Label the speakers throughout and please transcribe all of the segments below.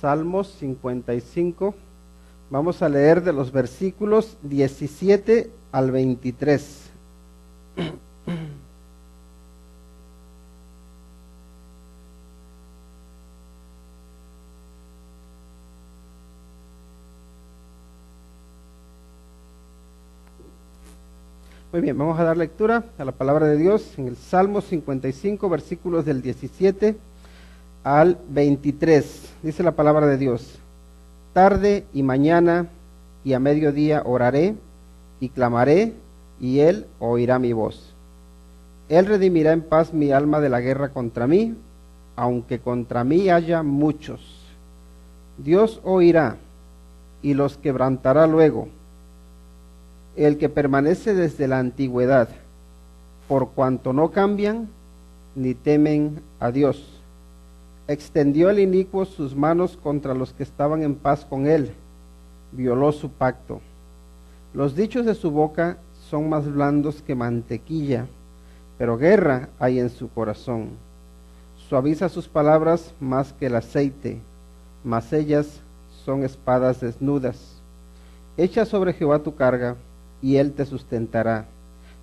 Speaker 1: Salmos 55. Vamos a leer de los versículos 17 al 23. Muy bien, vamos a dar lectura a la palabra de Dios en el Salmo 55, versículos del 17 al 23. Dice la palabra de Dios: tarde y mañana y a mediodía oraré y clamaré, y Él oirá mi voz. Él redimirá en paz mi alma de la guerra contra mí, aunque contra mí haya muchos. Dios oirá y los quebrantará luego. El que permanece desde la antigüedad, por cuanto no cambian ni temen a Dios. Extendió el inicuo sus manos contra los que estaban en paz con él, violó su pacto. Los dichos de su boca son más blandos que mantequilla, pero guerra hay en su corazón. Suaviza sus palabras más que el aceite, mas ellas son espadas desnudas. Echa sobre Jehová tu carga, y él te sustentará.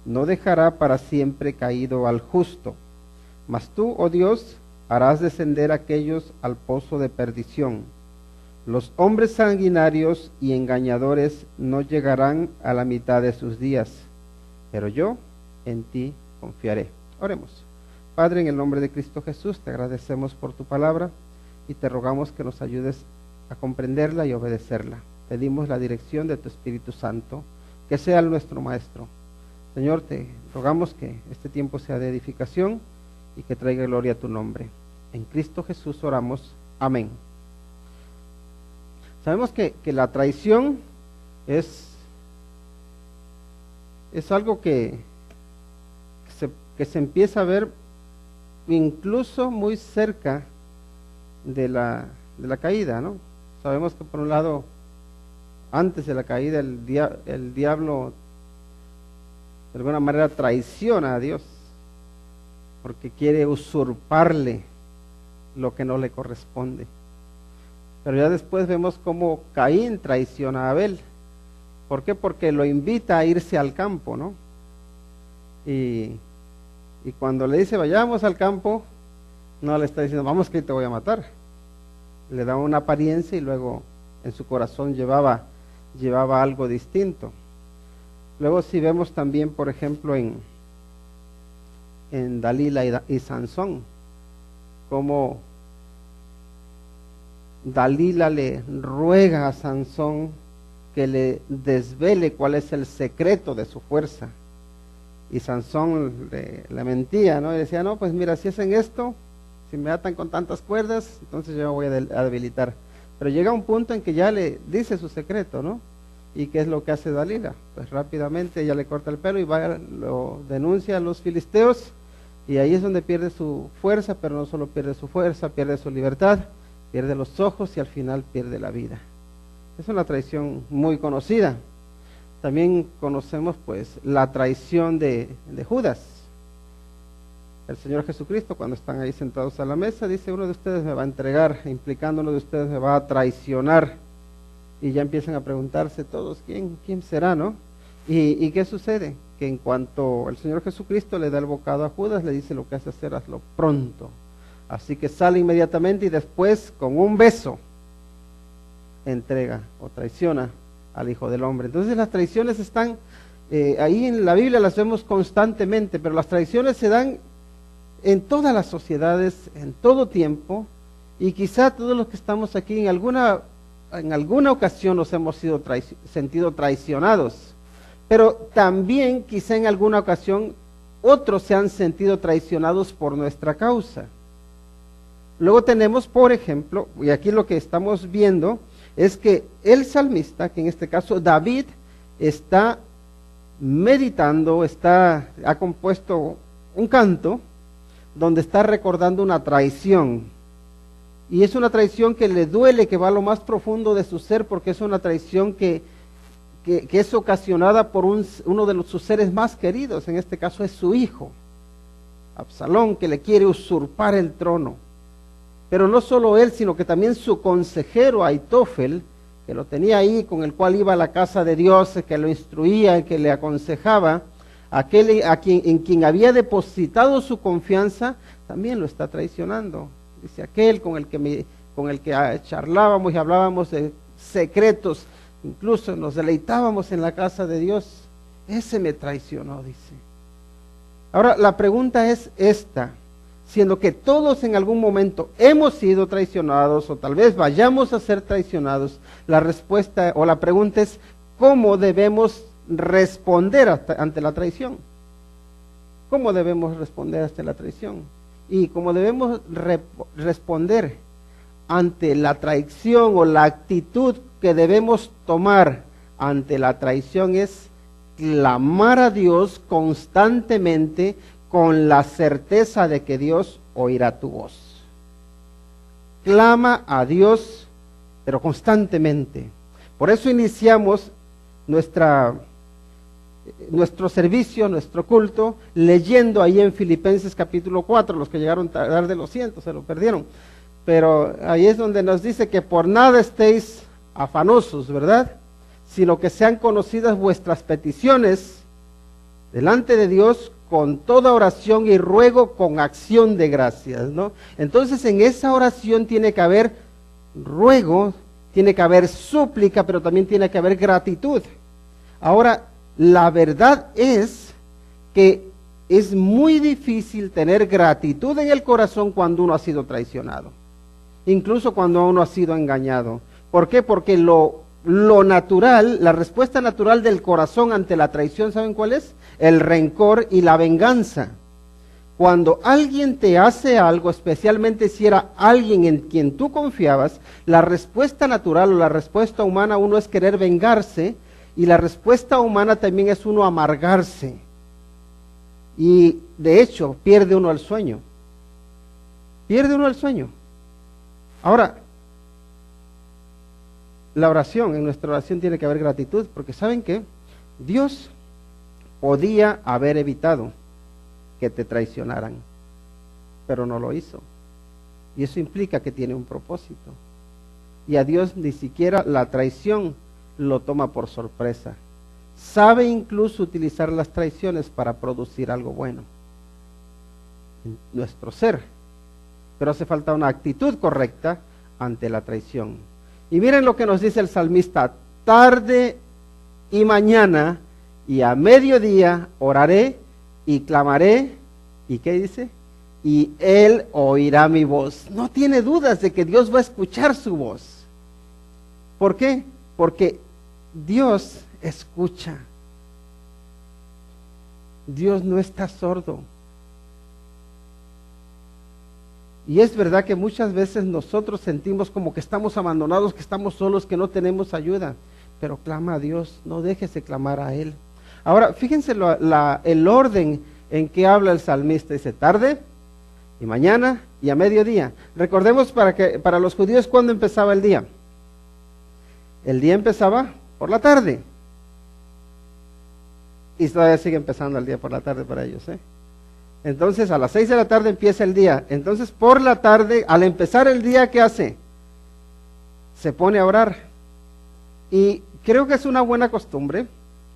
Speaker 1: No dejará para siempre caído al justo. Mas tú, oh Dios, harás descender a aquellos al pozo de perdición. Los hombres sanguinarios y engañadores no llegarán a la mitad de sus días, pero yo en ti confiaré. Oremos. Padre, en el nombre de Cristo Jesús, te agradecemos por tu palabra y te rogamos que nos ayudes a comprenderla y obedecerla. Pedimos la dirección de tu Espíritu Santo, que sea nuestro Maestro. Señor, te rogamos que este tiempo sea de edificación y que traiga gloria a tu nombre. En Cristo Jesús oramos. Amén. Sabemos que la traición es algo que se empieza a ver incluso muy cerca de la caída, ¿no? Sabemos que por un lado, antes de la caída, el diablo de alguna manera traiciona a Dios, porque quiere usurparle lo que no le corresponde. Pero ya después vemos cómo Caín traiciona a Abel. ¿Por qué? Porque lo invita a irse al campo, ¿no? Y cuando le dice vayamos al campo, no le está diciendo vamos que te voy a matar. Le da una apariencia y luego en su corazón llevaba algo distinto. Luego si vemos también, por ejemplo, en Dalila y Sansón, como Dalila le ruega a Sansón que le desvele cuál es el secreto de su fuerza, y Sansón le mentía, ¿no? Y decía, no, pues mira, si hacen esto, si me atan con tantas cuerdas, entonces yo me voy a debilitar. Pero llega un punto en que ya le dice su secreto, ¿no? ¿Y qué es lo que hace Dalila? Pues rápidamente ella le corta el pelo y lo denuncia a los filisteos, y ahí es donde pierde su fuerza, pero no solo pierde su fuerza, pierde su libertad, pierde los ojos y al final pierde la vida. Es una traición muy conocida. También conocemos pues la traición de Judas. El Señor Jesucristo, cuando están ahí sentados a la mesa, dice, uno de ustedes me va a entregar, implicando uno de ustedes me va a traicionar. Y ya empiezan a preguntarse todos, ¿quién será, no? ¿Y qué sucede? Que en cuanto el Señor Jesucristo le da el bocado a Judas, le dice, lo que has de hacer, hazlo pronto. Así que sale inmediatamente y después, con un beso, entrega o traiciona al Hijo del Hombre. Entonces las traiciones están, ahí en la Biblia las vemos constantemente, pero las traiciones se dan en todas las sociedades, en todo tiempo, y quizá todos los que estamos aquí en alguna ocasión nos hemos sentido traicionados, pero también quizá en alguna ocasión otros se han sentido traicionados por nuestra causa. Luego tenemos, por ejemplo, y aquí lo que estamos viendo es que el salmista, que en este caso David, está meditando, ha compuesto un canto donde está recordando una traición. Y es una traición que le duele, que va a lo más profundo de su ser, porque es una traición que es ocasionada por uno de sus seres más queridos, en este caso es su hijo, Absalón, que le quiere usurpar el trono. Pero no solo él, sino que también su consejero Aitofel, que lo tenía ahí, con el cual iba a la casa de Dios, que lo instruía, que le aconsejaba, en quien había depositado su confianza, también lo está traicionando. Dice, aquel con el que charlábamos y hablábamos de secretos, incluso nos deleitábamos en la casa de Dios, ese me traicionó, dice. Ahora, la pregunta es esta: siendo que todos en algún momento hemos sido traicionados, o tal vez vayamos a ser traicionados, la respuesta o la pregunta es: ¿cómo debemos responder ante la traición? ¿Cómo debemos responder ante la traición? Y cómo debemos responder ante la traición, o la actitud que debemos tomar ante la traición, es clamar a Dios constantemente, con la certeza de que Dios oirá tu voz. Clama a Dios, pero constantemente. Por eso iniciamos nuestro servicio, nuestro culto, leyendo ahí en Filipenses capítulo 4, los que llegaron tarde lo siento, se lo perdieron, pero ahí es donde nos dice que por nada estéis afanosos, ¿verdad? Sino que sean conocidas vuestras peticiones delante de Dios con toda oración y ruego con acción de gracias, ¿no? Entonces en esa oración tiene que haber ruego, tiene que haber súplica, pero también tiene que haber gratitud. Ahora, la verdad es que es muy difícil tener gratitud en el corazón cuando uno ha sido traicionado, incluso cuando uno ha sido engañado. ¿Por qué? Porque lo natural, la respuesta natural del corazón ante la traición, ¿saben cuál es? El rencor y la venganza. Cuando alguien te hace algo, especialmente si era alguien en quien tú confiabas, la respuesta natural o la respuesta humana, uno es querer vengarse, y la respuesta humana también es uno amargarse. Y de hecho, pierde uno el sueño. Pierde uno el sueño. Ahora, la oración, en nuestra oración tiene que haber gratitud, porque ¿saben qué? Dios podía haber evitado que te traicionaran, pero no lo hizo. Y eso implica que tiene un propósito. Y a Dios ni siquiera la traición lo toma por sorpresa. Sabe incluso utilizar las traiciones para producir algo bueno en nuestro ser. Pero hace falta una actitud correcta ante la traición. Y miren lo que nos dice el salmista: tarde y mañana y a mediodía oraré y clamaré. ¿Y qué dice? Y Él oirá mi voz. No tiene dudas de que Dios va a escuchar su voz. ¿Por qué? Porque Dios escucha. Dios no está sordo. Y es verdad que muchas veces nosotros sentimos como que estamos abandonados, que estamos solos, que no tenemos ayuda. Pero clama a Dios, no dejes de clamar a Él. Ahora, fíjense el orden en que habla el salmista. Dice tarde y mañana y a mediodía. Recordemos para los judíos, ¿cuándo empezaba el día? El día empezaba por la tarde. Y todavía sigue empezando el día por la tarde para ellos, ¿eh? Entonces a las 6 de la tarde empieza el día. Entonces por la tarde, al empezar el día, ¿qué hace? Se pone a orar. Y creo que es una buena costumbre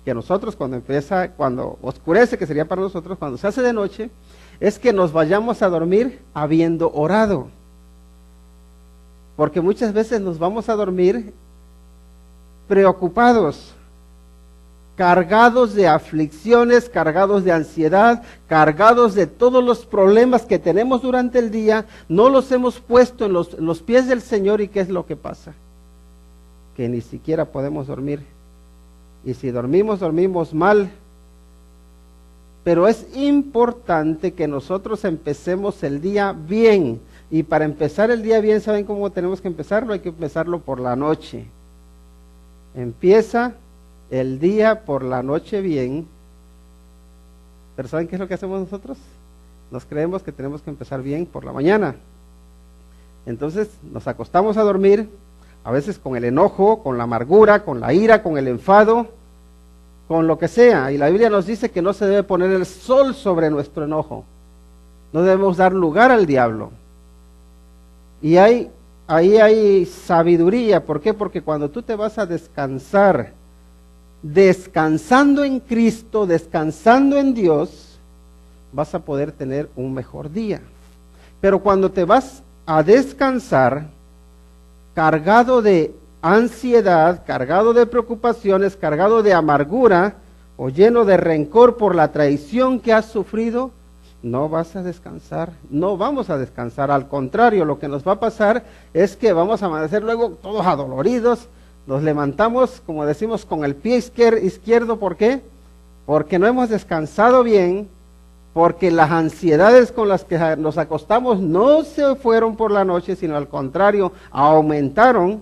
Speaker 1: que nosotros cuando oscurece, que sería para nosotros, cuando se hace de noche, es que nos vayamos a dormir habiendo orado. Porque muchas veces nos vamos a dormir preocupados, cargados de aflicciones, cargados de ansiedad, cargados de todos los problemas que tenemos durante el día, no los hemos puesto en los pies del Señor. ¿Y qué es lo que pasa? Que ni siquiera podemos dormir. Y si dormimos mal. Pero es importante que nosotros empecemos el día bien. Y para empezar el día bien, ¿saben cómo tenemos que empezarlo? Hay que empezarlo por la noche. Empieza el día por la noche bien. Pero ¿saben qué es lo que hacemos nosotros? Nos creemos que tenemos que empezar bien por la mañana. Entonces nos acostamos a dormir, a veces con el enojo, con la amargura, con la ira, con el enfado, con lo que sea. Y la Biblia nos dice que no se debe poner el sol sobre nuestro enojo. No debemos dar lugar al diablo. Y ahí hay sabiduría. ¿Por qué? Porque cuando tú te vas a descansar, descansando en Cristo, descansando en Dios, vas a poder tener un mejor día. Pero cuando te vas a descansar, cargado de ansiedad, cargado de preocupaciones, cargado de amargura o lleno de rencor por la traición que has sufrido, no vas a descansar, no vamos a descansar. Al contrario, lo que nos va a pasar es que vamos a amanecer luego todos adoloridos, nos levantamos, como decimos, con el pie izquierdo. ¿Por qué? Porque no hemos descansado bien, porque las ansiedades con las que nos acostamos no se fueron por la noche, sino al contrario, aumentaron.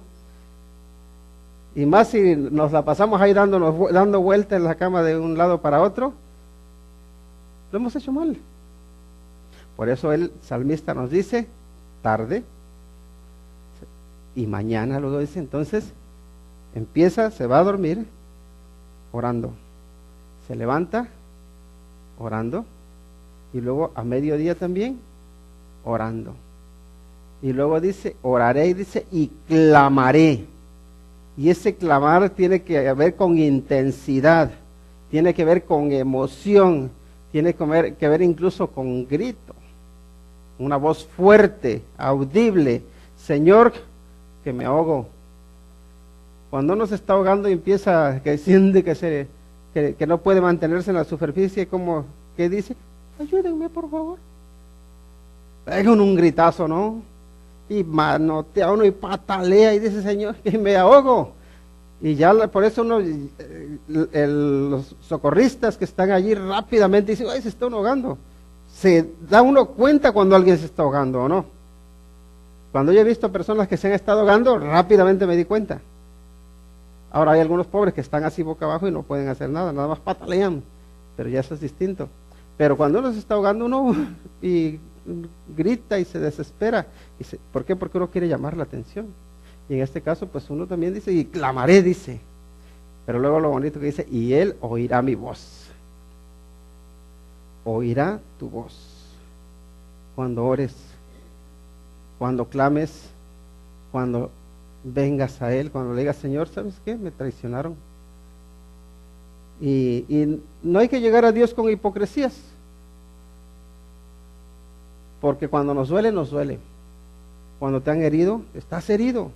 Speaker 1: Y más si nos la pasamos ahí dando vueltas en la cama de un lado para otro, lo hemos hecho mal. Por eso el salmista nos dice, tarde y mañana, luego dice, entonces empieza, se va a dormir orando, se levanta orando, y luego a mediodía también orando, y luego dice, oraré, y dice, y clamaré. Y ese clamar tiene que ver con intensidad, tiene que ver con emoción, tiene que ver incluso con grito, una voz fuerte, audible. Señor, que me ahogo. Cuando uno se está ahogando y empieza, que siente que no puede mantenerse en la superficie, como que dice, ayúdenme por favor. Pega un gritazo, ¿no? Y manotea uno y patalea y dice, Señor, que me ahogo. Y ya por eso los socorristas que están allí rápidamente dicen, ay, se está ahogando. Se da uno cuenta cuando alguien se está ahogando o no. Cuando yo he visto personas que se han estado ahogando, rápidamente me di cuenta. Ahora hay algunos pobres que están así boca abajo y no pueden hacer nada, nada más patalean, pero ya eso es distinto. Pero cuando uno se está ahogando, uno y grita y se desespera. ¿Por qué? Porque uno quiere llamar la atención. Y en este caso, pues uno también dice, y clamaré, dice. Pero luego lo bonito que dice, y él oirá mi voz. Oirá tu voz. Cuando ores, cuando clames, cuando vengas a él, cuando le digas, Señor, ¿sabes qué? Me traicionaron. Y no hay que llegar a Dios con hipocresías. Porque cuando nos duele, nos duele. Cuando te han herido, estás herido.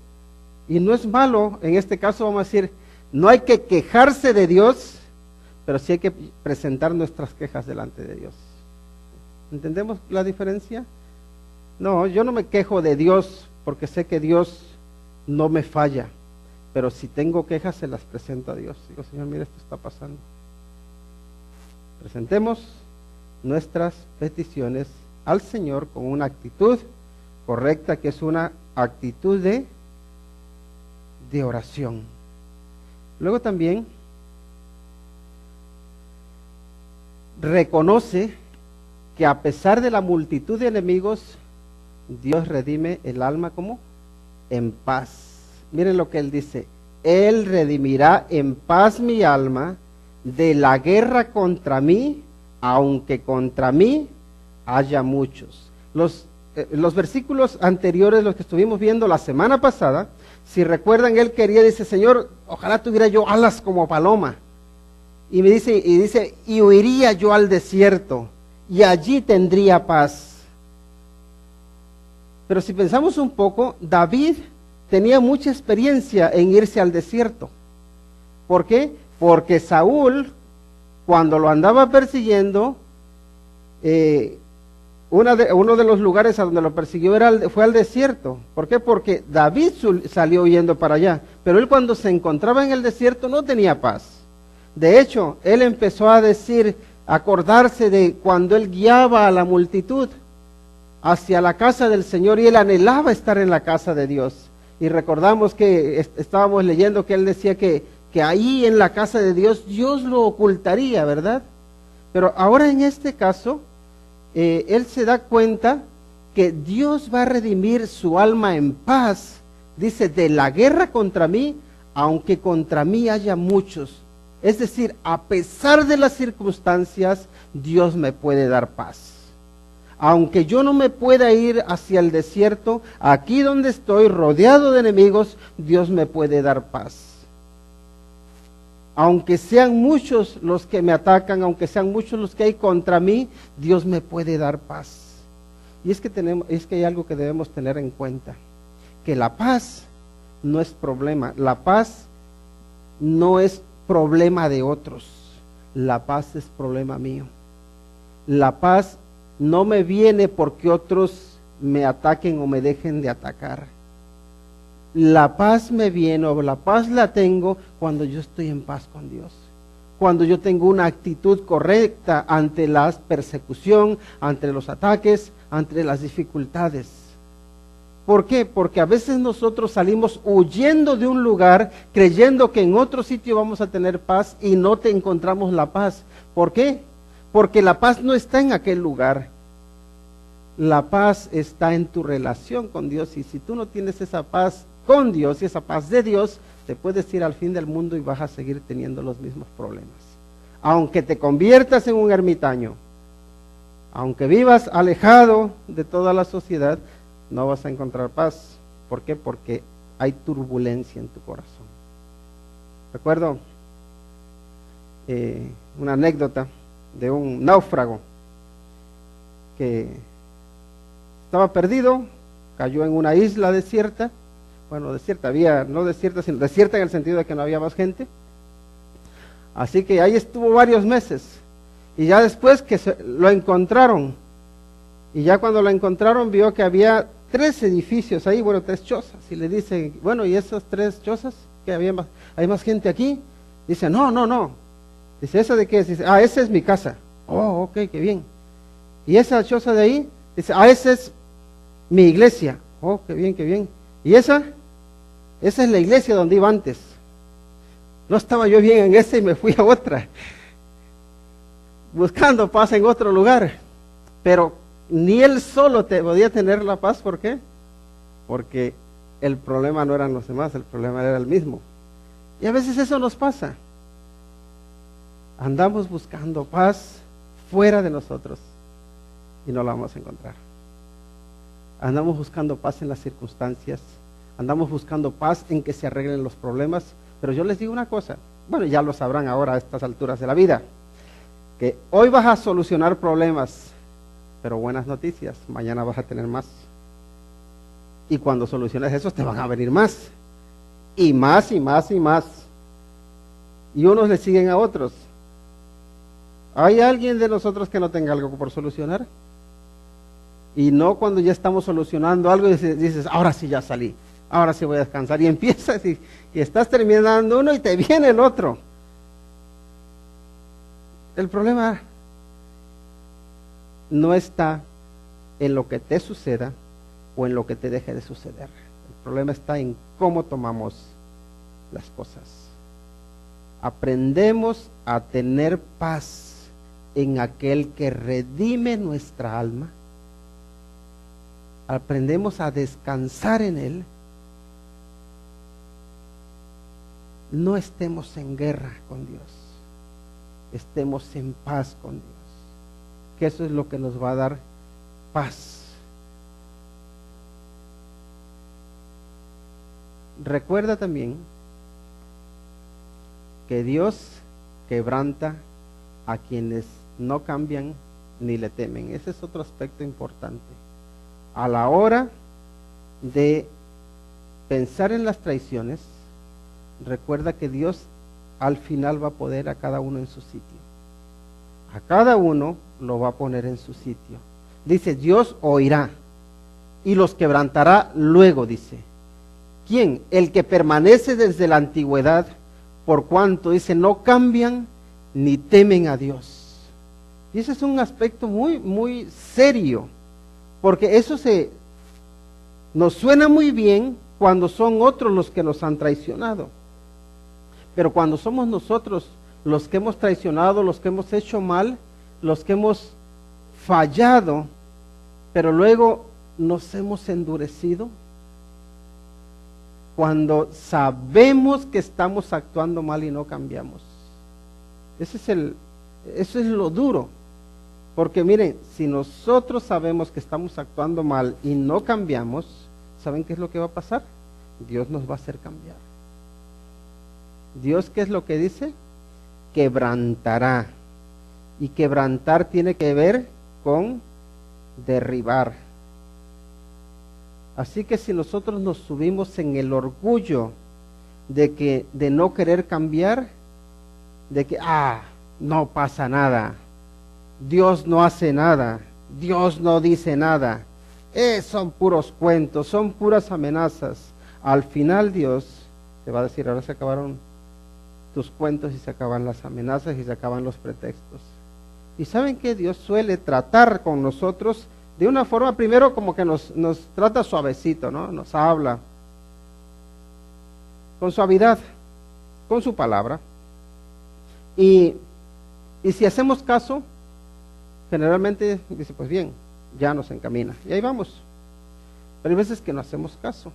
Speaker 1: Y no es malo, en este caso vamos a decir, no hay que quejarse de Dios, pero sí hay que presentar nuestras quejas delante de Dios. ¿Entendemos la diferencia? No, yo no me quejo de Dios porque sé que Dios no me falla, pero si tengo quejas se las presento a Dios. Digo, Señor, mira, esto está pasando. Presentemos nuestras peticiones al Señor con una actitud correcta, que es una actitud de oración. Luego también reconoce que a pesar de la multitud de enemigos, Dios redime el alma como en paz. Miren lo que él dice: Él redimirá en paz mi alma de la guerra contra mí, aunque contra mí haya muchos. Los versículos anteriores, los que estuvimos viendo la semana pasada, si recuerdan, él quería, dice, Señor, ojalá tuviera yo alas como paloma. Y dice, y huiría yo al desierto, y allí tendría paz. Pero si pensamos un poco, David tenía mucha experiencia en irse al desierto. ¿Por qué? Porque Saúl, cuando lo andaba persiguiendo, uno de los lugares a donde lo persiguió fue al desierto. ¿Por qué? Porque David salió huyendo para allá, pero él cuando se encontraba en el desierto no tenía paz. De hecho, él empezó a acordarse de cuando él guiaba a la multitud hacia la casa del Señor, y él anhelaba estar en la casa de Dios. Y recordamos que estábamos leyendo que él decía que ahí en la casa de Dios, Dios lo ocultaría, ¿verdad? Pero ahora en este caso, él se da cuenta que Dios va a redimir su alma en paz. Dice, de la guerra contra mí, aunque contra mí haya muchos. Es decir, a pesar de las circunstancias, Dios me puede dar paz. Aunque yo no me pueda ir hacia el desierto, aquí donde estoy, rodeado de enemigos, Dios me puede dar paz. Aunque sean muchos los que me atacan, aunque sean muchos los que hay contra mí, Dios me puede dar paz. Y es que hay algo que debemos tener en cuenta, que la paz no es problema, la paz no es problema de otros, la paz es problema mío. La paz no me viene porque otros me ataquen o me dejen de atacar. La paz me viene, o la paz la tengo cuando yo estoy en paz con Dios. Cuando yo tengo una actitud correcta ante la persecución, ante los ataques, ante las dificultades. ¿Por qué? Porque a veces nosotros salimos huyendo de un lugar, creyendo que en otro sitio vamos a tener paz y no te encontramos la paz. ¿Por qué? Porque la paz no está en aquel lugar. La paz está en tu relación con Dios, y si tú no tienes esa paz con Dios y esa paz de Dios, te puedes ir al fin del mundo y vas a seguir teniendo los mismos problemas. Aunque te conviertas en un ermitaño, aunque vivas alejado de toda la sociedad, no vas a encontrar paz. ¿Por qué? Porque hay turbulencia en tu corazón. Recuerdo una anécdota de un náufrago que estaba perdido, cayó en una isla desierta. Bueno, desierta, no desierta, sino desierta en el sentido de que no había más gente. Así que ahí estuvo varios meses. Y ya después que lo encontraron, y ya cuando lo encontraron vio que había 3 edificios ahí, bueno, 3 chozas. Y le dice, bueno, ¿y esas 3 chozas? ¿Que hay más gente aquí? Dice, no. Dice, ¿esa de qué es? Dice, esa es mi casa. Oh, ok, qué bien. ¿Y esa choza de ahí? Dice, esa es mi iglesia. Oh, qué bien, qué bien. ¿Y esa? Esa es la iglesia donde iba antes. No estaba yo bien en esa y me fui a otra, buscando paz en otro lugar. Pero ni él solo podía tener la paz. ¿Por qué? Porque el problema no eran los demás, el problema era el mismo. Y a veces eso nos pasa. Andamos buscando paz fuera de nosotros y no la vamos a encontrar. Andamos buscando paz en las circunstancias, andamos buscando paz en que se arreglen los problemas, pero yo les digo una cosa, bueno, ya lo sabrán ahora a estas alturas de la vida, que hoy vas a solucionar problemas, pero buenas noticias, mañana vas a tener más. Y cuando soluciones esos te van a venir más, y más, y más, y más. Y unos le siguen a otros. ¿Hay alguien de nosotros que no tenga algo por solucionar? Y no cuando ya estamos solucionando algo y dices, ahora sí ya salí, ahora sí voy a descansar. Y empiezas y estás terminando uno y te viene el otro. El problema no está en lo que te suceda o en lo que te deje de suceder. El problema está en cómo tomamos las cosas. Aprendemos a tener paz en aquel que redime nuestra alma. Aprendemos a descansar en Él. No estemos en guerra con Dios, estemos en paz con Dios, que eso es lo que nos va a dar paz. Recuerda también que Dios quebranta a quienes no cambian ni le temen. Ese es otro aspecto importante. A la hora de pensar en las traiciones, recuerda que Dios al final va a poner a cada uno en su sitio. A cada uno lo va a poner en su sitio. Dice, Dios oirá y los quebrantará luego, dice. ¿Quién? El que permanece desde la antigüedad, por cuanto, dice, no cambian ni temen a Dios. Y ese es un aspecto muy, muy serio, porque eso nos suena muy bien cuando son otros los que nos han traicionado. Pero cuando somos nosotros los que hemos traicionado, los que hemos hecho mal, los que hemos fallado, pero luego nos hemos endurecido, cuando sabemos que estamos actuando mal y no cambiamos. Eso es lo duro. Porque miren, si nosotros sabemos que estamos actuando mal y no cambiamos, ¿saben qué es lo que va a pasar? Dios nos va a hacer cambiar. Dios, ¿qué es lo que dice? Quebrantará. Y quebrantar tiene que ver con derribar. Así que si nosotros nos subimos en el orgullo de no querer cambiar, de que no pasa nada, Dios no hace nada, Dios no dice nada, son puros cuentos, son puras amenazas. Al final Dios te va a decir, ahora se acabaron tus cuentos y se acaban las amenazas y se acaban los pretextos. Y ¿saben qué? Dios suele tratar con nosotros de una forma, primero como que nos trata suavecito, ¿no? Nos habla con suavidad, con su palabra. Y si hacemos caso, generalmente dice, pues bien, ya nos encamina. Y ahí vamos. Pero hay veces que no hacemos caso.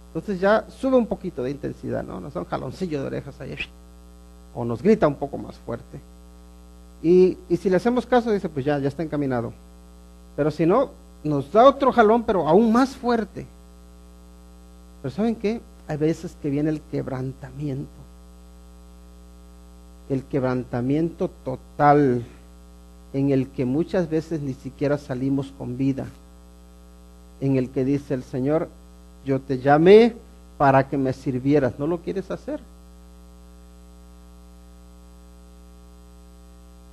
Speaker 1: Entonces ya sube un poquito de intensidad, ¿no? Nos da un jaloncillo de orejas ahí. O nos grita un poco más fuerte. Y si le hacemos caso, dice, pues ya está encaminado. Pero si no, nos da otro jalón, pero aún más fuerte. Pero ¿saben qué? Hay veces que viene el quebrantamiento. El quebrantamiento total, en el que muchas veces ni siquiera salimos con vida. En el que dice el Señor, yo te llamé para que me sirvieras. ¿No lo quieres hacer?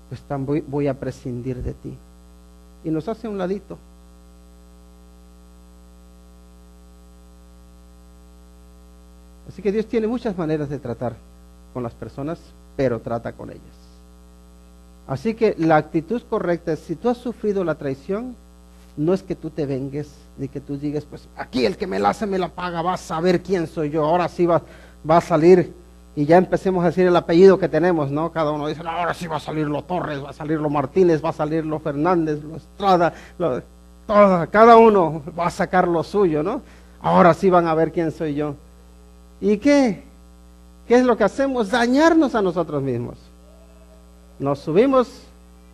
Speaker 1: Pues voy a prescindir de ti. Y nos hace a un ladito. Así que Dios tiene muchas maneras de tratar con las personas, pero trata con ellas. Así que la actitud correcta es, si tú has sufrido la traición, no es que tú te vengues, ni que tú digas, pues aquí el que me la hace me la paga, vas a saber quién soy yo, ahora sí va a salir. Y ya empecemos a decir el apellido que tenemos, ¿no? Cada uno dice, no, ahora sí va a salir lo Torres, va a salir lo Martínez, va a salir lo Fernández, lo Estrada, cada uno va a sacar lo suyo, ¿no? Ahora sí van a ver quién soy yo. ¿Y qué? ¿Qué es lo que hacemos? Dañarnos a nosotros mismos. Nos subimos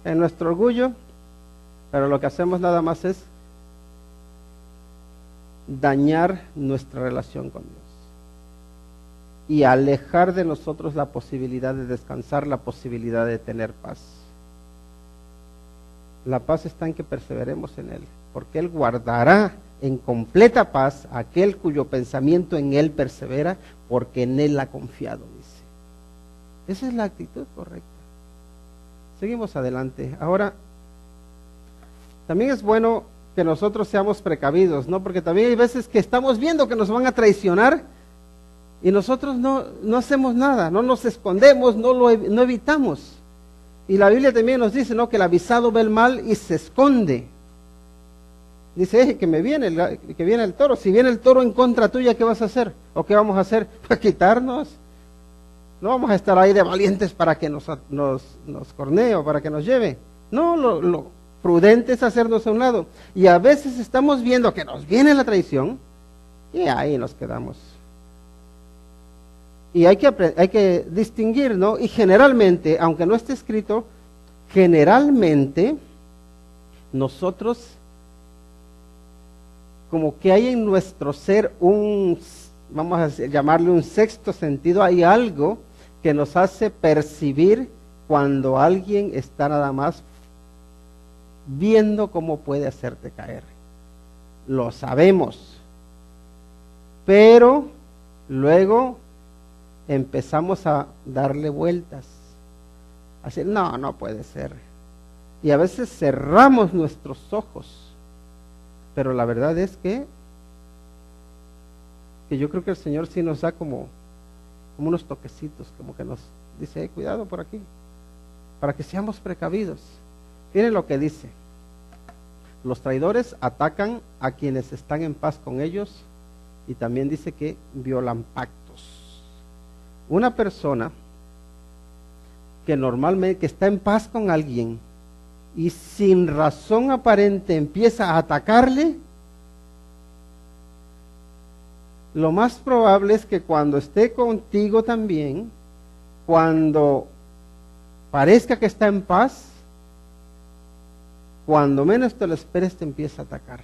Speaker 1: en nuestro orgullo, pero lo que hacemos nada más es dañar nuestra relación con Dios. Y alejar de nosotros la posibilidad de descansar, la posibilidad de tener paz. La paz está en que perseveremos en Él, porque Él guardará en completa paz aquel cuyo pensamiento en Él persevera, porque en Él ha confiado, dice. Esa es la actitud correcta. Seguimos adelante. Ahora, también es bueno que nosotros seamos precavidos, ¿no? Porque también hay veces que estamos viendo que nos van a traicionar, y nosotros no hacemos nada, no nos escondemos, no evitamos. Y la Biblia también nos dice, ¿no? Que el avisado ve el mal y se esconde. Dice, que viene el toro. Si viene el toro en contra tuya, ¿qué vas a hacer? ¿O qué vamos a hacer? Pues quitarnos. No vamos a estar ahí de valientes para que nos cornee o para que nos lleve. No, lo prudente es hacernos a un lado. Y a veces estamos viendo que nos viene la traición y ahí nos quedamos. Y hay que distinguir, ¿no? Y generalmente, aunque no esté escrito, generalmente nosotros, como que hay en nuestro ser vamos a llamarle un sexto sentido, hay algo que nos hace percibir cuando alguien está nada más viendo cómo puede hacerte caer. Lo sabemos, pero luego empezamos a darle vueltas, a decir, no puede ser. Y a veces cerramos nuestros ojos, pero la verdad es que yo creo que el Señor sí nos da como unos toquecitos, como que nos dice, cuidado por aquí, para que seamos precavidos. Miren lo que dice: los traidores atacan a quienes están en paz con ellos, y también dice que violan pactos. Una persona que normalmente está en paz con alguien y sin razón aparente empieza a atacarle, lo más probable es que cuando esté contigo también, cuando parezca que está en paz, cuando menos te lo esperes te empieza a atacar.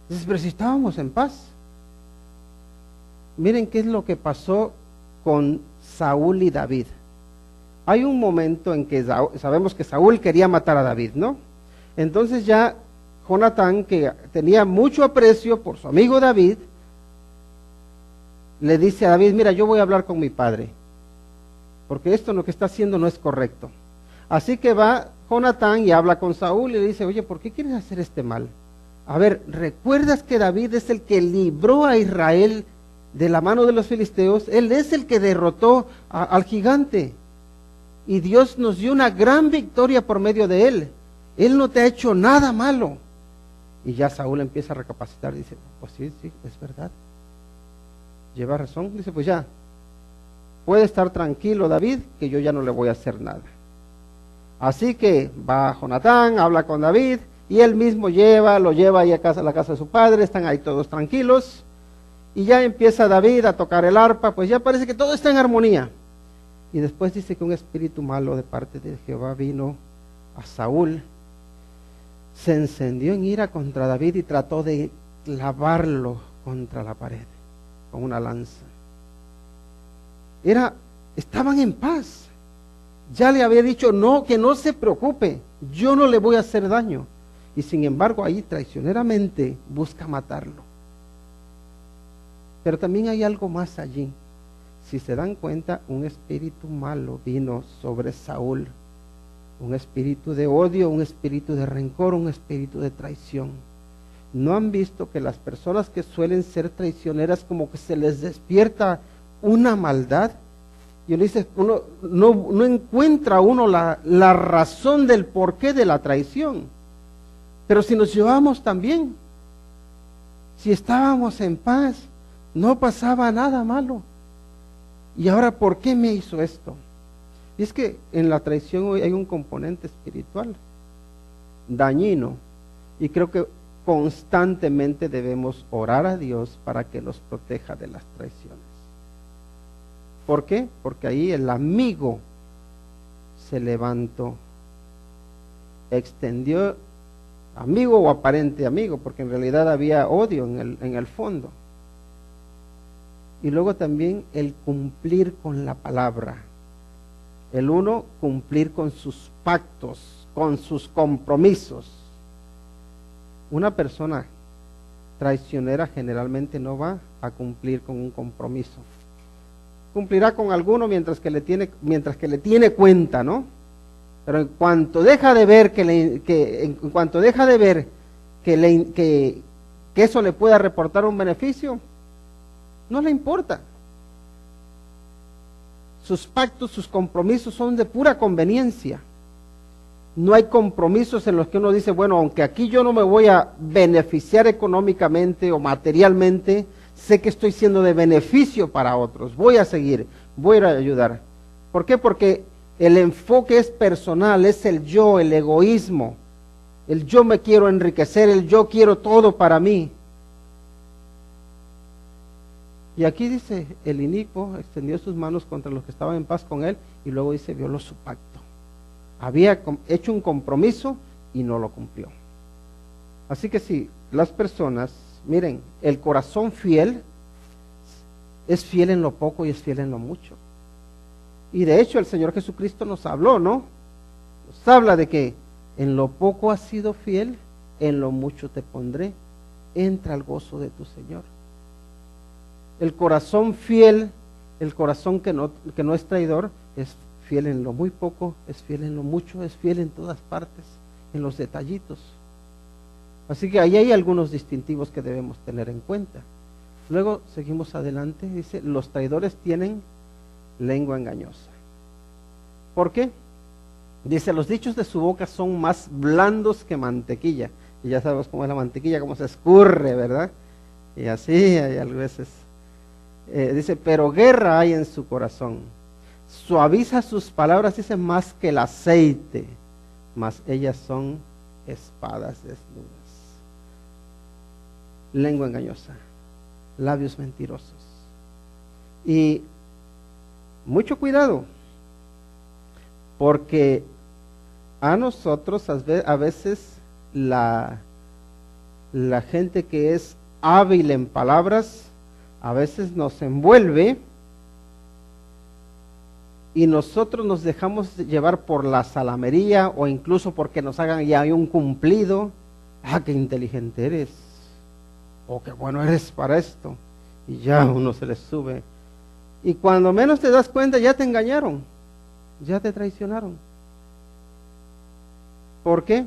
Speaker 1: Dices, pero si estábamos en paz. Miren qué es lo que pasó con Saúl y David. Hay un momento en que sabemos que Saúl quería matar a David, ¿no? Entonces ya Jonatán, que tenía mucho aprecio por su amigo David, le dice a David, mira, yo voy a hablar con mi padre, porque esto lo que está haciendo no es correcto. Así que va Jonatán y habla con Saúl y le dice, oye, ¿por qué quieres hacer este mal? A ver, ¿recuerdas que David es el que libró a Israel de la mano de los filisteos? Él es el que derrotó al gigante. Y Dios nos dio una gran victoria por medio de él. Él no te ha hecho nada malo. Y ya Saúl empieza a recapacitar, dice, pues sí, es verdad. Lleva razón, dice, pues ya, puede estar tranquilo David, que yo ya no le voy a hacer nada. Así que va Jonatán, habla con David, y él mismo lo lleva ahí a la casa de su padre, están ahí todos tranquilos, y ya empieza David a tocar el arpa, pues ya parece que todo está en armonía. Y después dice que un espíritu malo de parte de Jehová vino a Saúl, se encendió en ira contra David y trató de clavarlo contra la pared con una lanza. Estaban en paz. Ya le había dicho, no, que no se preocupe, yo no le voy a hacer daño. Y sin embargo, ahí traicioneramente busca matarlo. Pero también hay algo más allí. Si se dan cuenta, un espíritu malo vino sobre Saúl. Un espíritu de odio, un espíritu de rencor, un espíritu de traición. ¿No han visto que las personas que suelen ser traicioneras como que se les despierta una maldad? Y uno dice, uno no encuentra la razón del porqué de la traición. Pero si nos llevamos tan bien, si estábamos en paz, no pasaba nada malo. Y ahora, ¿por qué me hizo esto? Y es que en la traición hoy hay un componente espiritual dañino, y creo que constantemente debemos orar a Dios para que nos proteja de las traiciones. ¿Por qué? Porque ahí el amigo se levantó, extendió, amigo o aparente amigo, porque en realidad había odio en el fondo. Y luego también el cumplir con la palabra. El uno, cumplir con sus pactos, con sus compromisos. Una persona traicionera generalmente no va a cumplir con un compromiso. Cumplirá con alguno mientras que le tiene cuenta, ¿no? Pero en cuanto deja de ver que eso le pueda reportar un beneficio, no le importa. Sus pactos, sus compromisos son de pura conveniencia. No hay compromisos en los que uno dice, bueno, aunque aquí yo no me voy a beneficiar económicamente o materialmente, sé que estoy siendo de beneficio para otros, voy a seguir, voy a ir a ayudar. ¿Por qué? Porque el enfoque es personal, es el yo, el egoísmo, el yo me quiero enriquecer, el yo quiero todo para mí. Y aquí dice, el inicuo extendió sus manos contra los que estaban en paz con él, y luego dice, violó su pacto. Había hecho un compromiso y no lo cumplió. Así que si las personas, miren, el corazón fiel es fiel en lo poco y es fiel en lo mucho. Y de hecho el Señor Jesucristo nos habló, ¿no? Nos habla de que en lo poco has sido fiel, en lo mucho te pondré. Entra al gozo de tu Señor. El corazón fiel, el corazón que no es traidor, es fiel en lo muy poco, es fiel en lo mucho, es fiel en todas partes, en los detallitos. Así que ahí hay algunos distintivos que debemos tener en cuenta. Luego seguimos adelante, dice, los traidores tienen lengua engañosa. ¿Por qué? Dice, los dichos de su boca son más blandos que mantequilla. Y ya sabemos cómo es la mantequilla, cómo se escurre, ¿verdad? Y así hay a veces. Dice, pero guerra hay en su corazón. Suaviza sus palabras, dice, más que el aceite, mas ellas son espadas desnudas. Lengua engañosa, labios mentirosos. Y mucho cuidado, porque a nosotros a veces la gente que es hábil en palabras, a veces nos envuelve y nosotros nos dejamos llevar por la salamería o incluso porque nos hagan ya un cumplido. Ah, qué inteligente eres, o qué bueno eres para esto, y ya uno se les sube. Y cuando menos te das cuenta, ya te engañaron, ya te traicionaron. ¿Por qué?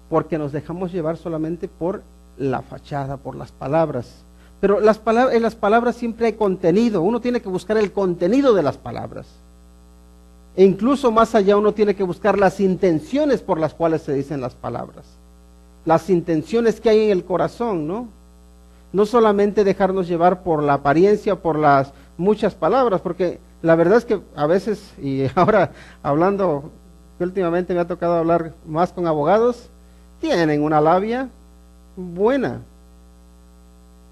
Speaker 1: Porque nos dejamos llevar solamente por la fachada, por las palabras. Pero en las palabras siempre hay contenido. Uno tiene que buscar el contenido de las palabras. E incluso más allá uno tiene que buscar las intenciones por las cuales se dicen las palabras. Las intenciones que hay en el corazón, ¿no? No solamente dejarnos llevar por la apariencia, por las muchas palabras, porque la verdad es que a veces, y ahora hablando, que últimamente me ha tocado hablar más con abogados, tienen una labia buena,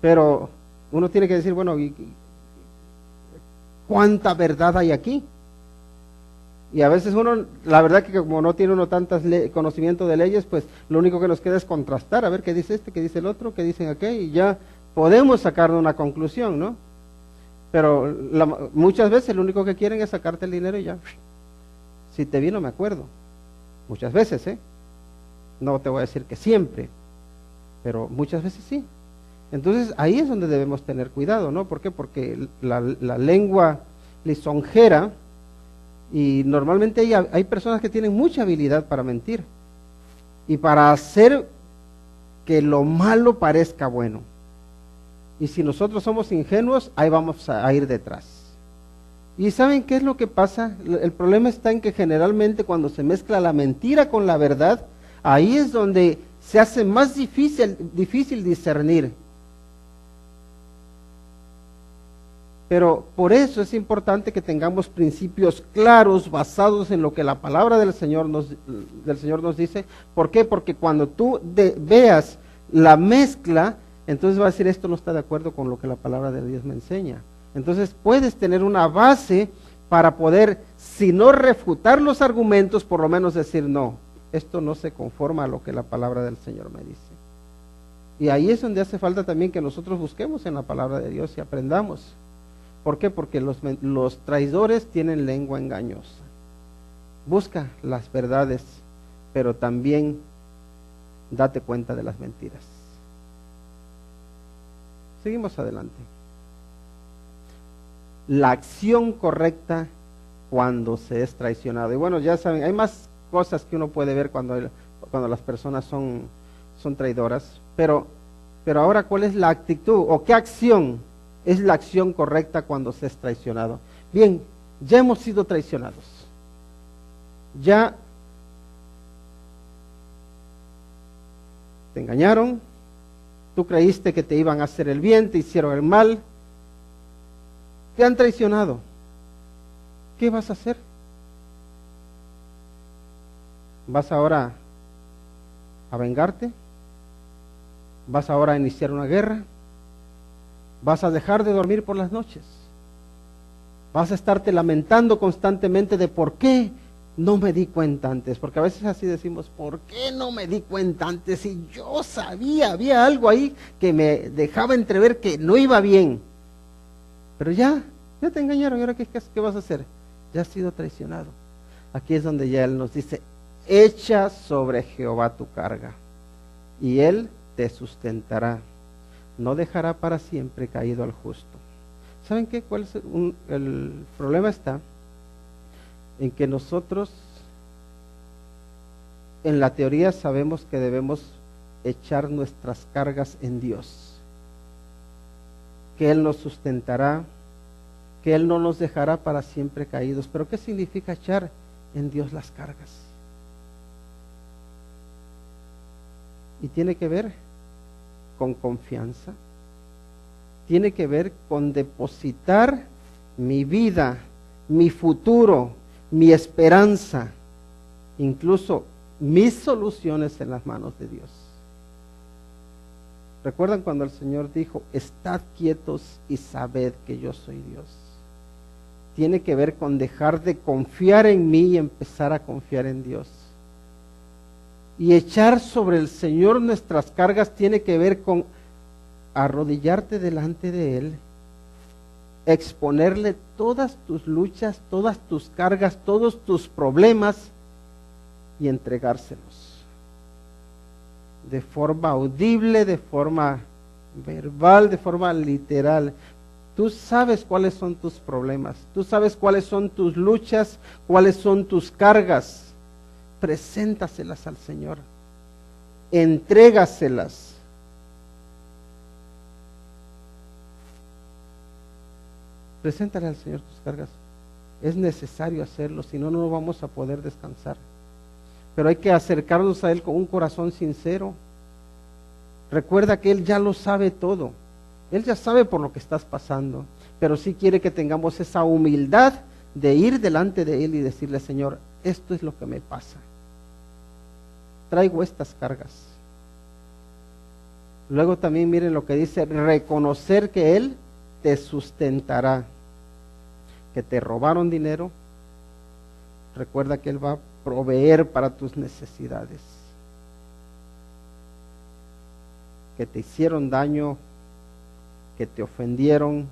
Speaker 1: pero uno tiene que decir, bueno, ¿cuánta verdad hay aquí? Y a veces uno, la verdad que como no tiene uno tantas conocimiento de leyes, pues lo único que nos queda es contrastar, a ver qué dice este, qué dice el otro, qué dicen aquel, y ya podemos sacar una conclusión, ¿no? Pero muchas veces lo único que quieren es sacarte el dinero y ya, si te vi no me acuerdo, muchas veces, no te voy a decir que siempre, pero muchas veces sí. Entonces ahí es donde debemos tener cuidado, ¿no? ¿Por qué? Porque la lengua lisonjera, y normalmente hay personas que tienen mucha habilidad para mentir y para hacer que lo malo parezca bueno. Y si nosotros somos ingenuos, ahí vamos a ir detrás. ¿Y saben qué es lo que pasa? El problema está en que generalmente cuando se mezcla la mentira con la verdad, ahí es donde se hace más difícil discernir. Pero por eso es importante que tengamos principios claros basados en lo que la palabra del Señor nos dice. ¿Por qué? Porque cuando tú veas la mezcla, entonces vas a decir, esto no está de acuerdo con lo que la palabra de Dios me enseña. Entonces puedes tener una base para poder, si no refutar los argumentos, por lo menos decir, no, esto no se conforma a lo que la palabra del Señor me dice. Y ahí es donde hace falta también que nosotros busquemos en la palabra de Dios y aprendamos. ¿Por qué? Porque los traidores tienen lengua engañosa. Busca las verdades, pero también date cuenta de las mentiras. Seguimos adelante. La acción correcta cuando se es traicionado. Y bueno, ya saben, hay más cosas que uno puede ver cuando las personas son traidoras, pero ahora, ¿cuál es la actitud o qué acción es la acción correcta cuando se es traicionado? Bien, ya hemos sido traicionados. Ya te engañaron, tú creíste que te iban a hacer el bien, te hicieron el mal, te han traicionado. ¿Qué vas a hacer? ¿Vas ahora a vengarte? ¿Vas ahora a iniciar una guerra? ¿Vas a dejar de dormir por las noches? ¿Vas a estarte lamentando constantemente de por qué no me di cuenta antes? Porque a veces así decimos, ¿por qué no me di cuenta antes? Si yo sabía, había algo ahí que me dejaba entrever que no iba bien. Pero ya te engañaron, ¿y ahora qué vas a hacer? Ya has sido traicionado. Aquí es donde ya Él nos dice, echa sobre Jehová tu carga, y Él te sustentará. No dejará para siempre caído al justo. ¿Saben qué? ¿Cuál es el problema? Está en que nosotros en la teoría sabemos que debemos echar nuestras cargas en Dios, que Él nos sustentará, que Él no nos dejará para siempre caídos. Pero ¿qué significa echar en Dios las cargas? Y tiene que ver con confianza, tiene que ver con depositar mi vida, mi futuro, mi esperanza, incluso mis soluciones en las manos de Dios. ¿Recuerdan cuando el Señor dijo, estad quietos y sabed que yo soy Dios? Tiene que ver con dejar de confiar en mí y empezar a confiar en Dios. Y echar sobre el Señor nuestras cargas tiene que ver con arrodillarte delante de Él, exponerle todas tus luchas, todas tus cargas, todos tus problemas y entregárselos. De forma audible, de forma verbal, de forma literal. Tú sabes cuáles son tus problemas, tú sabes cuáles son tus luchas, cuáles son tus cargas. Preséntaselas al Señor, entrégaselas. Preséntale al Señor tus cargas. Es necesario hacerlo, si no, no vamos a poder descansar. Pero hay que acercarnos a Él con un corazón sincero. Recuerda que Él ya lo sabe todo. Él ya sabe por lo que estás pasando, pero sí quiere que tengamos esa humildad de ir delante de Él y decirle: Señor, esto es lo que me pasa. Traigo estas cargas. Luego también miren lo que dice: reconocer que Él te sustentará. Que te robaron dinero, recuerda que Él va a proveer para tus necesidades. Que te hicieron daño, que te ofendieron,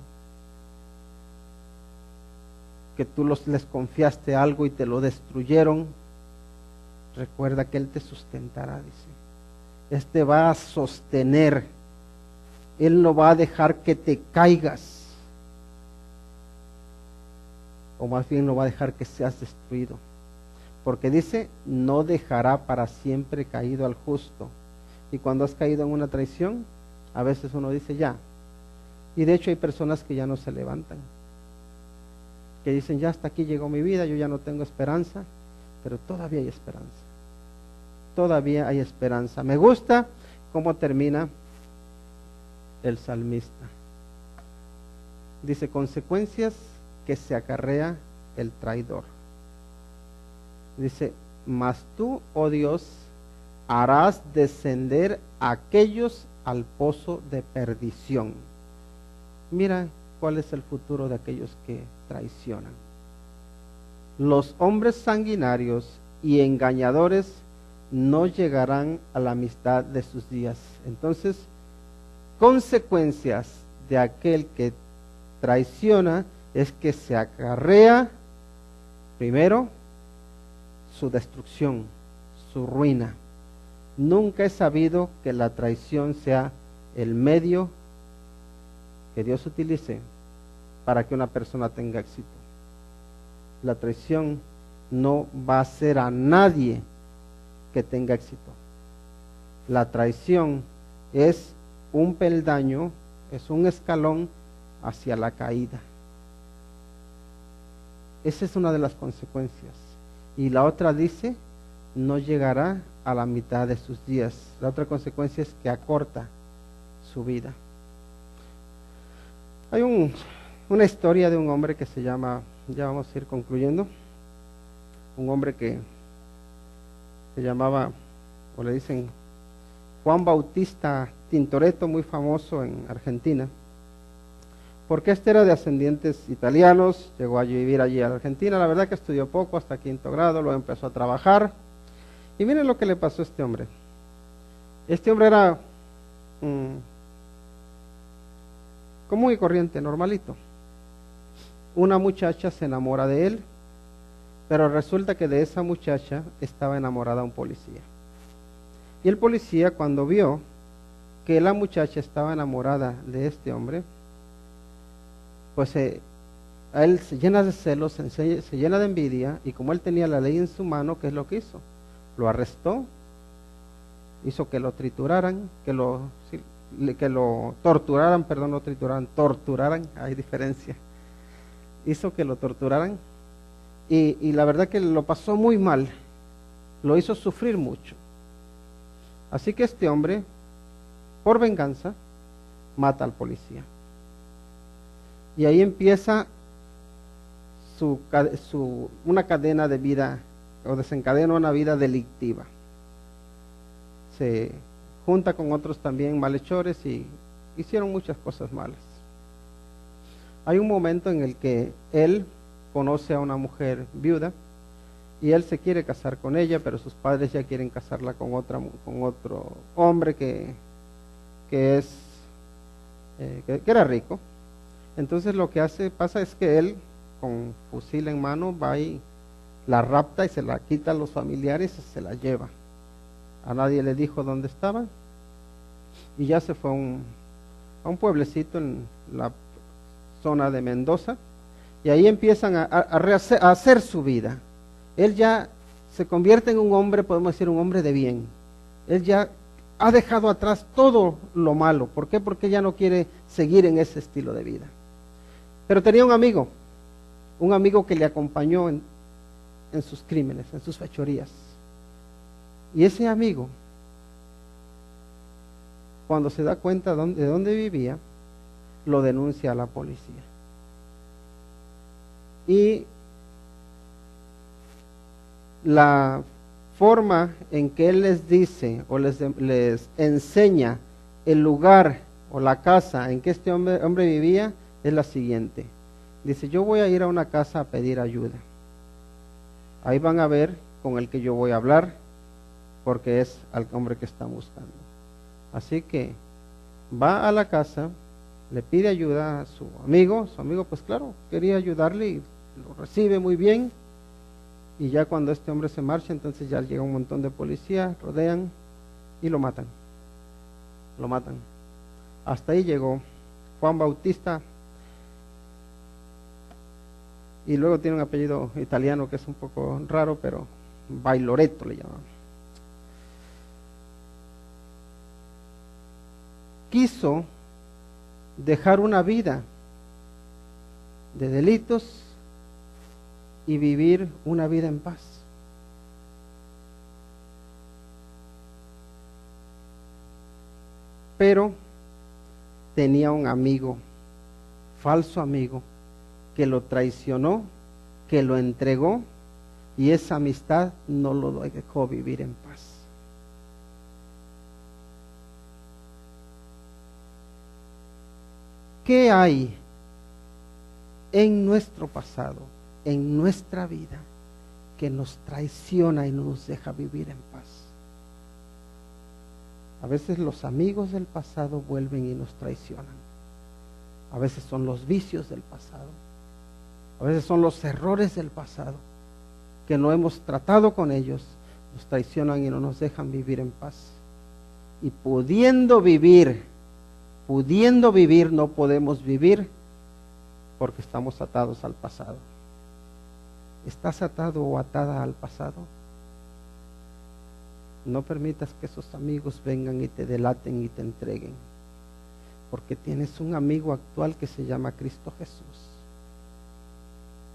Speaker 1: que tú les confiaste algo y te lo destruyeron, recuerda que Él te sustentará, dice. Va a sostener. Él no va a dejar que te caigas, o más bien no va a dejar que seas destruido, porque dice: no dejará para siempre caído al justo. Y cuando has caído en una traición, a veces uno dice ya, y de hecho hay personas que ya no se levantan, que dicen: ya hasta aquí llegó mi vida, yo ya no tengo esperanza. Pero todavía hay esperanza, todavía hay esperanza. Me gusta cómo termina el salmista. Dice: consecuencias que se acarrea el traidor. Dice: mas tú, oh Dios, harás descender a aquellos al pozo de perdición. Mira cuál es el futuro de aquellos que traicionan. Los hombres sanguinarios y engañadores no llegarán a la amistad de sus días. Entonces, consecuencias de aquel que traiciona es que se acarrea primero su destrucción, su ruina. Nunca he sabido que la traición sea el medio que Dios utilice para que una persona tenga éxito. La traición no va a hacer a nadie que tenga éxito. La traición es un peldaño, es un escalón hacia la caída. Esa es una de las consecuencias. Y la otra dice: no llegará a la mitad de sus días. La otra consecuencia es que acorta su vida. Hay una historia de un hombre que se llama, ya vamos a ir concluyendo, un hombre que se llamaba, o le dicen, Juan Bautista Tintoretto, muy famoso en Argentina, porque este era de ascendientes italianos. Llegó a vivir allí a Argentina. La verdad que estudió poco, hasta quinto grado, luego empezó a trabajar. Y miren lo que le pasó a este hombre. Este hombre era común y corriente, normalito. Una muchacha se enamora de él, pero resulta que de esa muchacha estaba enamorada un policía. Y el policía, cuando vio que la muchacha estaba enamorada de este hombre, pues a él se llena de celos, se llena de envidia, y como él tenía la ley en su mano, ¿qué es lo que hizo? Lo arrestó, hizo que lo trituraran, que lo torturaran, perdón, no trituraran, torturaran, hay diferencia. Hizo que lo torturaran, y la verdad que lo pasó muy mal, lo hizo sufrir mucho. Así que este hombre, por venganza, mata al policía. Y ahí empieza una cadena de vida, o desencadena una vida delictiva. Se junta con otros también malhechores y hicieron muchas cosas malas. Hay un momento en el que él conoce a una mujer viuda y él se quiere casar con ella, pero sus padres ya quieren casarla con otro hombre que era rico. Entonces lo que pasa es que él, con fusil en mano, va y la rapta y se la quita a los familiares y se la lleva. A nadie le dijo dónde estaban y ya se fue a un pueblecito en la zona de Mendoza, y ahí empiezan a hacer su vida. Él ya se convierte en un hombre, podemos decir, un hombre de bien. Él ya ha dejado atrás todo lo malo. ¿Por qué? Porque ya no quiere seguir en ese estilo de vida. Pero tenía un amigo que le acompañó en sus crímenes, en sus fechorías. Y ese amigo, cuando se da cuenta de dónde vivía, lo denuncia a la policía. Y la forma en que él les dice o les enseña el lugar o la casa en que este hombre vivía es la siguiente. Dice: yo voy a ir a una casa a pedir ayuda. Ahí van a ver con el que yo voy a hablar, porque es al hombre que están buscando. Así que va a la casa, le pide ayuda a su amigo pues claro, quería ayudarle y lo recibe muy bien. Y ya cuando este hombre se marcha, entonces ya llega un montón de policías, rodean y lo matan. Hasta ahí llegó Juan Bautista, y luego tiene un apellido italiano que es un poco raro, pero Bailoreto le llaman. Quiso dejar una vida de delitos y vivir una vida en paz. Pero tenía un amigo, falso amigo, que lo traicionó, que lo entregó, y esa amistad no lo dejó vivir en paz. ¿Qué hay en nuestro pasado, en nuestra vida, que nos traiciona y no nos deja vivir en paz? A veces los amigos del pasado vuelven y nos traicionan. A veces son los vicios del pasado. A veces son los errores del pasado que no hemos tratado con ellos, nos traicionan y no nos dejan vivir en paz. Y pudiendo vivir, no podemos vivir porque estamos atados al pasado. ¿Estás atado o atada al pasado? No permitas que esos amigos vengan y te delaten y te entreguen, porque tienes un amigo actual que se llama Cristo Jesús,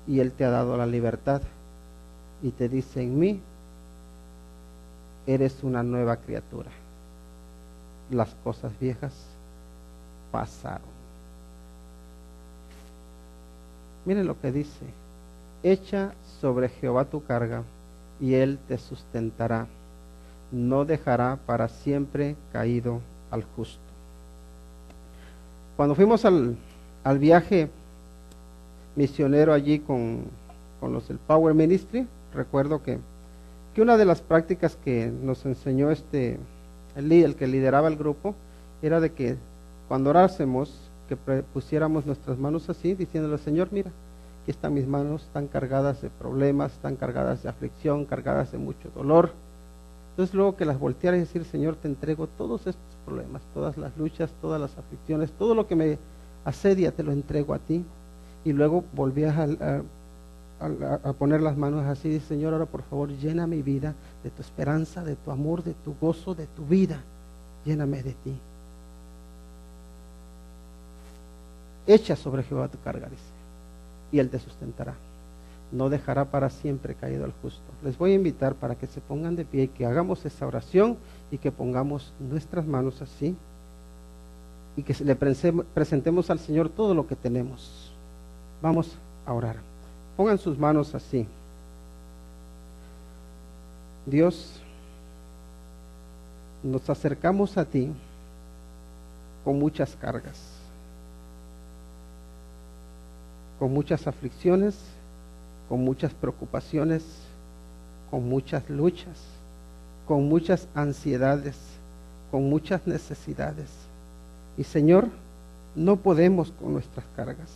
Speaker 1: y Él te ha dado la libertad y te dice: en mí eres una nueva criatura, las cosas viejas pasaron. Miren lo que dice: echa sobre Jehová tu carga y Él te sustentará, no dejará para siempre caído al justo. Cuando fuimos al viaje misionero allí con los del Power Ministry, recuerdo que una de las prácticas que nos enseñó el que lideraba el grupo, era de que cuando orásemos, que pusiéramos nuestras manos así, diciéndole: Señor, mira, aquí están mis manos, están cargadas de problemas, están cargadas de aflicción, cargadas de mucho dolor. Entonces luego que las volteara y decir: Señor, te entrego todos estos problemas, todas las luchas, todas las aflicciones, todo lo que me asedia, te lo entrego a ti. Y luego volvías a poner las manos así, dice: Señor, ahora por favor llena mi vida de tu esperanza, de tu amor, de tu gozo, de tu vida, lléname de ti. Echa sobre Jehová tu carga, dice, y Él te sustentará, no dejará para siempre caído al justo. Les voy a invitar para que se pongan de pie y que hagamos esa oración y que pongamos nuestras manos así y que le presentemos al Señor todo lo que tenemos. Vamos a orar. Pongan sus manos así. Dios, nos acercamos a ti con muchas cargas, con muchas aflicciones, con muchas preocupaciones, con muchas luchas, con muchas ansiedades, con muchas necesidades. Y Señor, no podemos con nuestras cargas.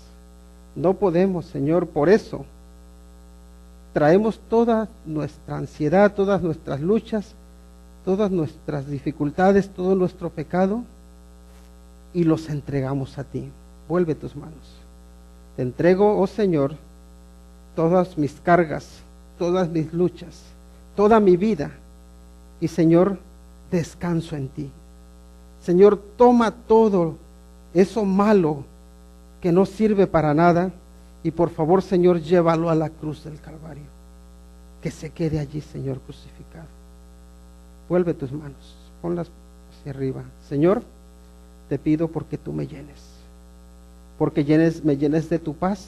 Speaker 1: No podemos, Señor, por eso traemos toda nuestra ansiedad, todas nuestras luchas, todas nuestras dificultades, todo nuestro pecado, y los entregamos a ti. Vuelve tus manos. Te entrego, oh Señor, todas mis cargas, todas mis luchas, toda mi vida, y Señor, descanso en ti. Señor, toma todo eso malo que no sirve para nada, y por favor, Señor, llévalo a la cruz del Calvario, que se quede allí, Señor, crucificado. Vuelve tus manos, ponlas hacia arriba. Señor, te pido porque tú me llenes, porque me llenes de tu paz,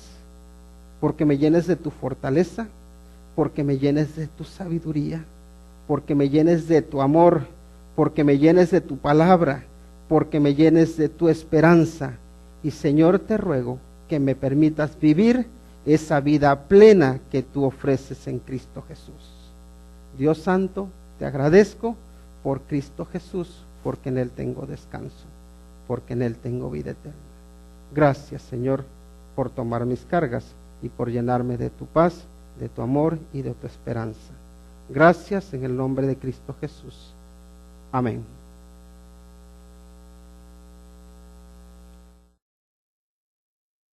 Speaker 1: porque me llenes de tu fortaleza, porque me llenes de tu sabiduría, porque me llenes de tu amor, porque me llenes de tu palabra, porque me llenes de tu esperanza. Y Señor, te ruego que me permitas vivir esa vida plena que tú ofreces en Cristo Jesús. Dios Santo, te agradezco por Cristo Jesús, porque en Él tengo descanso, porque en Él tengo vida eterna. Gracias, Señor, por tomar mis cargas y por llenarme de tu paz, de tu amor y de tu esperanza. Gracias en el nombre de Cristo Jesús. Amén.